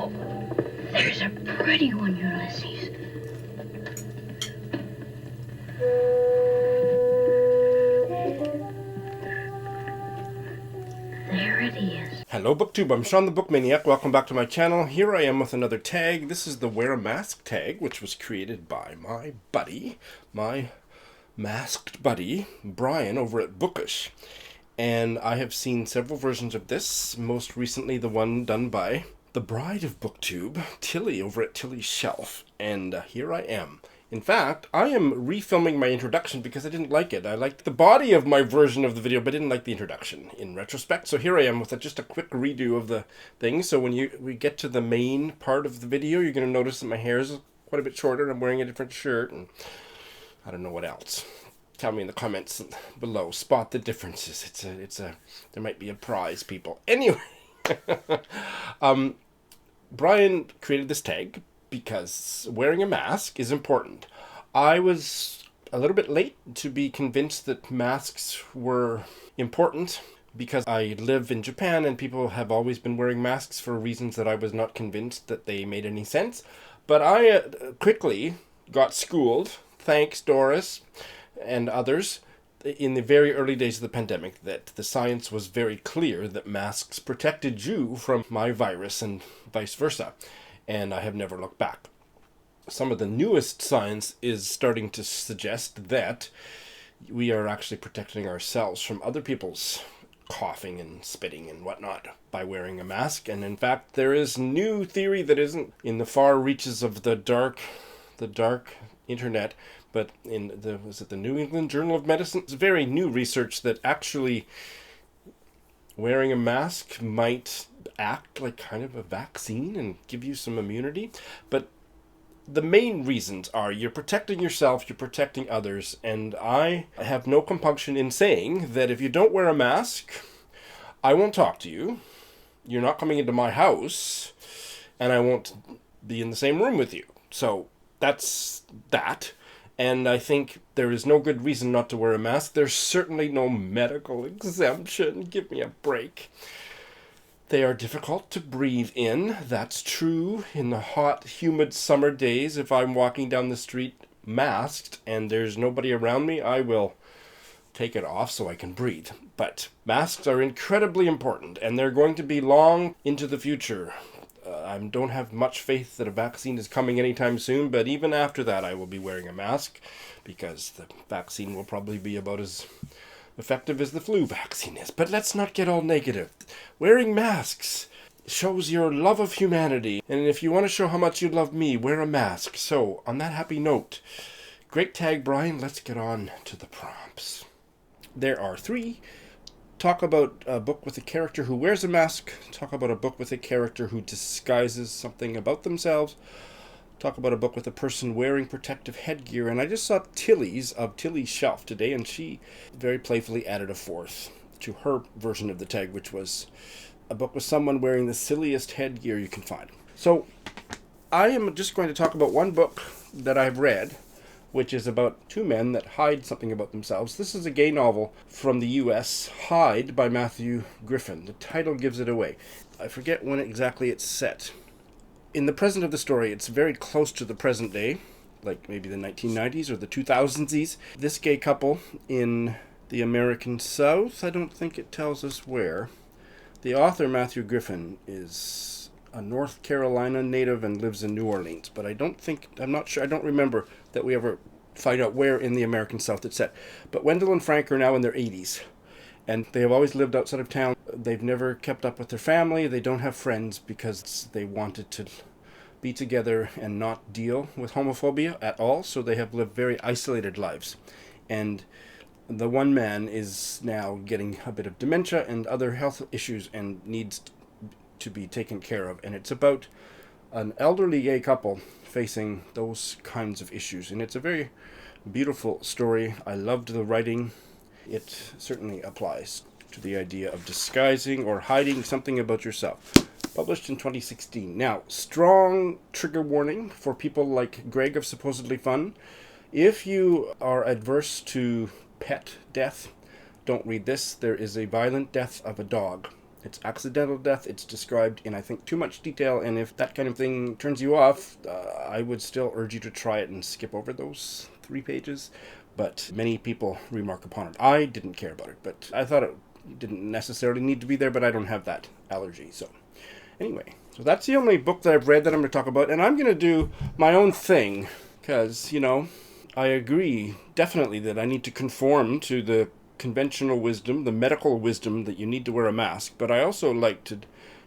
There's a pretty one, Ulysses. There it is. Hello BookTube, I'm Sean the Book Maniac. Welcome back to my channel. Here I am with another tag. This is the Wear a Mask tag, which was created by my buddy, my masked buddy, Brian, over at Bookish. And I have seen several versions of this, most recently the one done by the bride of BookTube, Tilly, over at Tilly's Shelf. And here I am. In fact, I am refilming my introduction because I didn't like it. I liked the body of my version of the video, but didn't like the introduction in retrospect. So here I am with just a quick redo of the thing. So when we get to the main part of the video, you're going to notice that my hair is quite a bit shorter. I'm wearing a different shirt, and I don't know what else. Tell me in the comments below. Spot the differences. There might be a prize, people. Anyway, Brian created this tag because wearing a mask is important. I was a little bit late to be convinced that masks were important because I live in Japan and people have always been wearing masks for reasons that I was not convinced that they made any sense. But I quickly got schooled, thanks Doris and others, in the very early days of the pandemic, that the science was very clear that masks protected you from my virus and vice versa. And I have never looked back. Some of the newest science is starting to suggest that we are actually protecting ourselves from other people's coughing and spitting and whatnot by wearing a mask. And in fact, there is new theory that isn't in the far reaches of the dark internet, but in the New England Journal of Medicine? It's very new research that actually wearing a mask might act like kind of a vaccine and give you some immunity. But the main reasons are you're protecting yourself, you're protecting others, and I have no compunction in saying that if you don't wear a mask, I won't talk to you, you're not coming into my house, and I won't be in the same room with you. So that's that. And I think there is no good reason not to wear a mask. There's certainly no medical exemption. Give me a break. They are difficult to breathe in. That's true in the hot, humid summer days. If I'm walking down the street masked and there's nobody around me, I will take it off so I can breathe. But masks are incredibly important, and they're going to be long into the future. I don't have much faith that a vaccine is coming anytime soon, but even after that I will be wearing a mask because the vaccine will probably be about as effective as the flu vaccine is. But let's not get all negative. Wearing masks shows your love of humanity, and if you want to show how much you love me, wear a mask. So, on that happy note, great tag, Brian. Let's get on to the prompts. There are 3. Talk about a book with a character who wears a mask. Talk about a book with a character who disguises something about themselves. Talk about a book with a person wearing protective headgear. And I just saw Tilly's of Tilly's Shelf today, and she very playfully added a 4th to her version of the tag, which was a book with someone wearing the silliest headgear you can find. So I am just going to talk about one book that I've read, which is about 2 men that hide something about themselves. This is a gay novel from the U.S., Hide by Matthew Griffin. The title gives it away. I forget when exactly it's set. In the present of the story, it's very close to the present day, like maybe the 1990s or the 2000s. This gay couple in the American South, I don't think it tells us where. The author, Matthew Griffin, is a North Carolina native and lives in New Orleans, but I'm not sure, I don't remember that we ever find out where in the American South it's set. But Wendell and Frank are now in their 80s, and they have always lived outside of town. They've never kept up with their family. They don't have friends because they wanted to be together and not deal with homophobia at all, so they have lived very isolated lives. And the one man is now getting a bit of dementia and other health issues and needs to be taken care of, and it's about an elderly gay couple facing those kinds of issues, and it's a very beautiful story. I loved the writing. It certainly applies to the idea of disguising or hiding something about yourself. Published in 2016. Now, strong trigger warning for people like Greg of Supposedly Fun. If you are adverse to pet death, don't read this. There is a violent death of a dog It's accidental death. It's described in, I think, too much detail, and if that kind of thing turns you off, I would still urge you to try it and skip over those 3 pages. But many people remark upon it. I didn't care about it, but I thought it didn't necessarily need to be there, but I don't have that allergy. So anyway, so that's the only book that I've read that I'm going to talk about, and I'm going to do my own thing, because, I agree definitely that I need to conform to the conventional wisdom, the medical wisdom that you need to wear a mask, but I also like to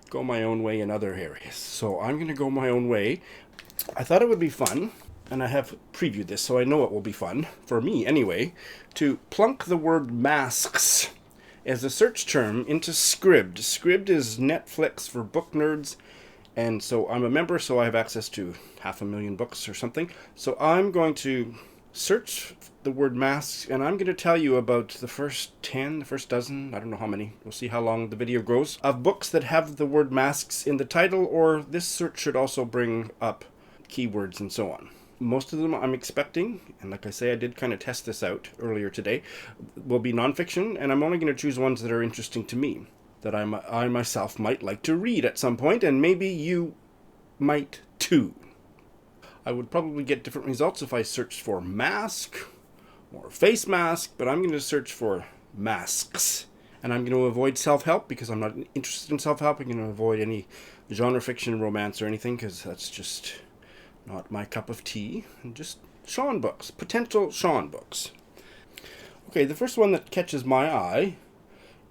go my own way in other areas. So I'm going to go my own way. I thought it would be fun, and I have previewed this, so I know it will be fun, for me anyway, to plunk the word masks as a search term into Scribd. Scribd is Netflix for book nerds, and so I'm a member, so I have access to 500,000 books or something. So I'm going to search the word masks, and I'm going to tell you about the first 10, the first dozen, I don't know how many, we'll see how long the video goes, of books that have the word masks in the title, or this search should also bring up keywords and so on. Most of them I'm expecting, and like I say, I did kind of test this out earlier today, will be nonfiction, and I'm only going to choose ones that are interesting to me, that I myself might like to read at some point, and maybe you might too. I would probably get different results if I searched for mask or face mask, but I'm going to search for masks. And I'm going to avoid self-help because I'm not interested in self-help. I'm going to avoid any genre fiction, romance, or anything because that's just not my cup of tea. And just Sean books, potential Sean books. Okay, the first one that catches my eye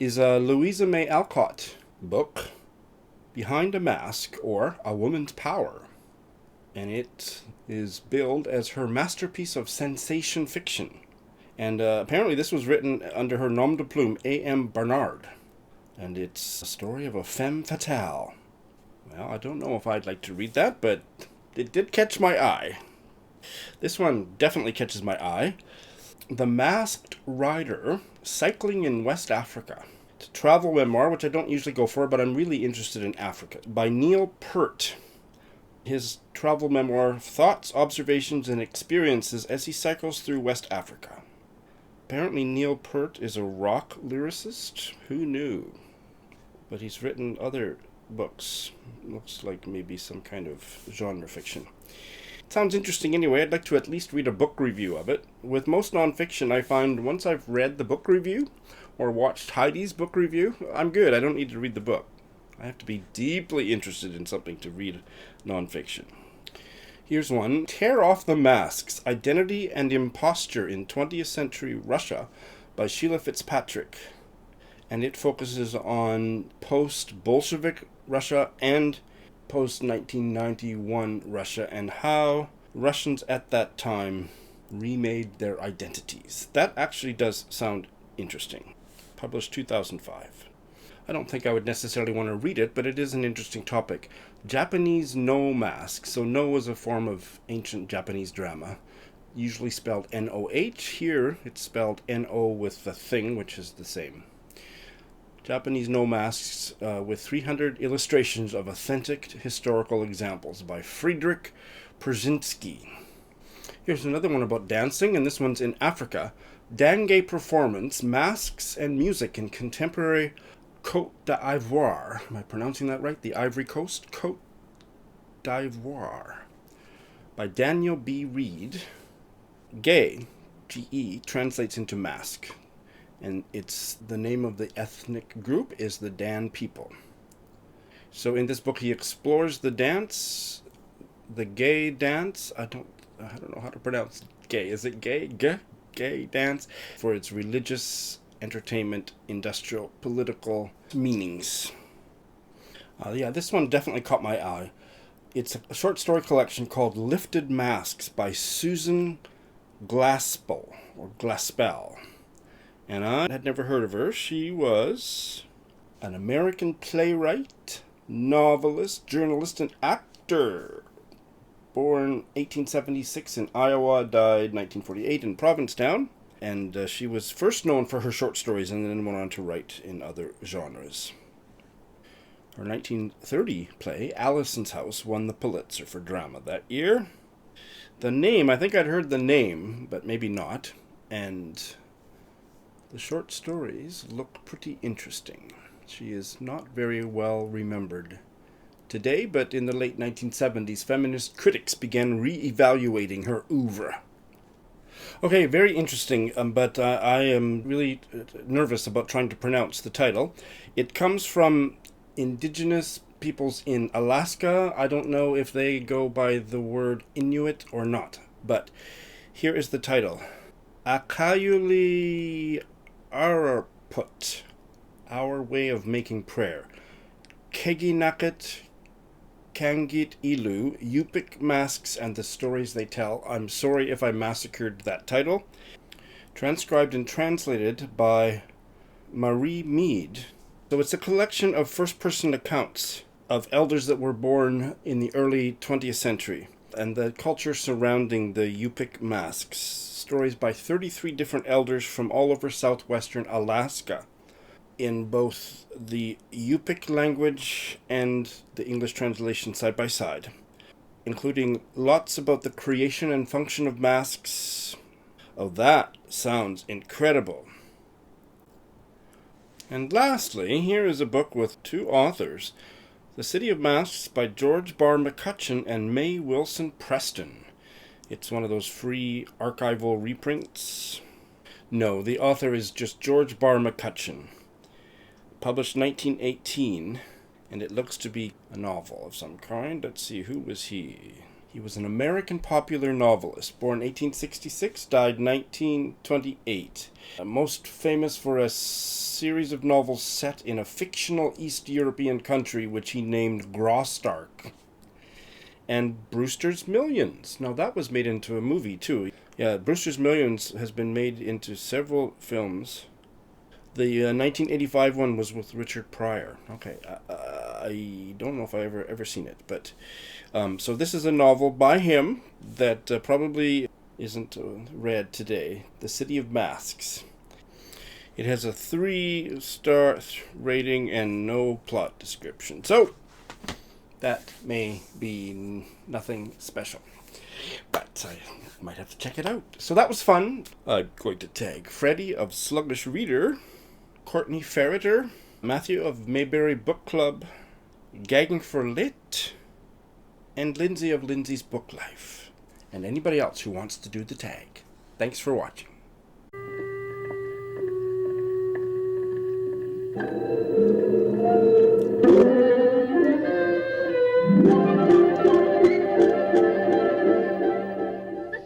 is a Louisa May Alcott book, Behind a Mask, or A Woman's Power. And it is billed as her masterpiece of sensation fiction. And apparently this was written under her nom de plume, A.M. Barnard. And it's a story of a femme fatale. Well, I don't know if I'd like to read that, but it did catch my eye. This one definitely catches my eye. The Masked Rider, Cycling in West Africa. It's a travel memoir, which I don't usually go for, but I'm really interested in Africa, by Neil Peart. His travel memoir, thoughts, observations, and experiences as he cycles through West Africa. Apparently Neil Peart is a rock lyricist. Who knew? But he's written other books. Looks like maybe some kind of genre fiction. Sounds interesting anyway. I'd like to at least read a book review of it. With most nonfiction, I find once I've read the book review or watched Heidi's book review, I'm good. I don't need to read the book. I have to be deeply interested in something to read nonfiction. Here's one. Tear Off the Masks, Identity and Imposture in 20th Century Russia by Sheila Fitzpatrick. And it focuses on post-Bolshevik Russia and post-1991 Russia and how Russians at that time remade their identities. That actually does sound interesting. Published 2005. I don't think I would necessarily want to read it, but it is an interesting topic. Japanese no mask. So no is a form of ancient Japanese drama, usually spelled N-O-H. Here it's spelled N-O with the thing, which is the same. Japanese no masks with 300 illustrations of authentic historical examples by Friedrich Przynski. Here's another one about dancing, and this one's in Africa. Dange Performance, Masks and Music in Contemporary Côte d'Ivoire. Am I pronouncing that right? The Ivory Coast? Côte d'Ivoire. By Daniel B. Reed. Gay, G-E, translates into mask. And it's the name of the ethnic group is the Dan people. So in this book he explores the dance, the gay dance. I don't know how to pronounce gay. Is it gay? Gay dance for its religious, entertainment, industrial, political meanings. This one definitely caught my eye. It's a short story collection called Lifted Masks by Susan Glaspell, or Glaspell. And I had never heard of her. She was an American playwright, novelist, journalist, and actor. Born 1876 in Iowa, died 1948 in Provincetown. And she was first known for her short stories and then went on to write in other genres. Her 1930 play, Allison's House, won the Pulitzer for drama that year. The name, I think I'd heard the name, but maybe not. And the short stories look pretty interesting. She is not very well remembered today, but in the late 1970s, feminist critics began re-evaluating her oeuvre. Okay, very interesting, but I am really nervous about trying to pronounce the title. It comes from indigenous peoples in Alaska. I don't know if they go by the word Inuit or not, but here is the title. Akayuli Araput, Our Way of Making Prayer. Keginaket Kangit Ilu, Yupik Masks and the Stories They Tell. I'm sorry if I massacred that title. Transcribed and translated by Marie Mead. So it's a collection of first-person accounts of elders that were born in the early 20th century and the culture surrounding the Yupik Masks. Stories by 33 different elders from all over southwestern Alaska, in both the Yupik language and the English translation side by side, including lots about the creation and function of masks. Oh, that sounds incredible. And lastly, here is a book with two authors, The City of Masks by George Barr McCutcheon and May Wilson Preston. It's one of those free archival reprints. No, the author is just George Barr McCutcheon. Published 1918, and it looks to be a novel of some kind. Let's see, who was he? He was an American popular novelist, born 1866, died 1928. Most famous for a series of novels set in a fictional East European country, which he named Graustark. And Brewster's Millions. Now that was made into a movie too. Yeah, Brewster's Millions has been made into several films. The 1985 one was with Richard Pryor. Okay, I don't know if I ever seen it, but so this is a novel by him that probably isn't read today. The City of Masks. It has a 3-star rating and no plot description. So that may be nothing special, but I might have to check it out. So that was fun. I'm going to tag Freddie of Sluggish Reader, Courtney Ferriter, Matthew of Mayberry Book Club, Gagging for Lit, and Lindsey of Lindsey's Book Life, and anybody else who wants to do the tag. Thanks for watching.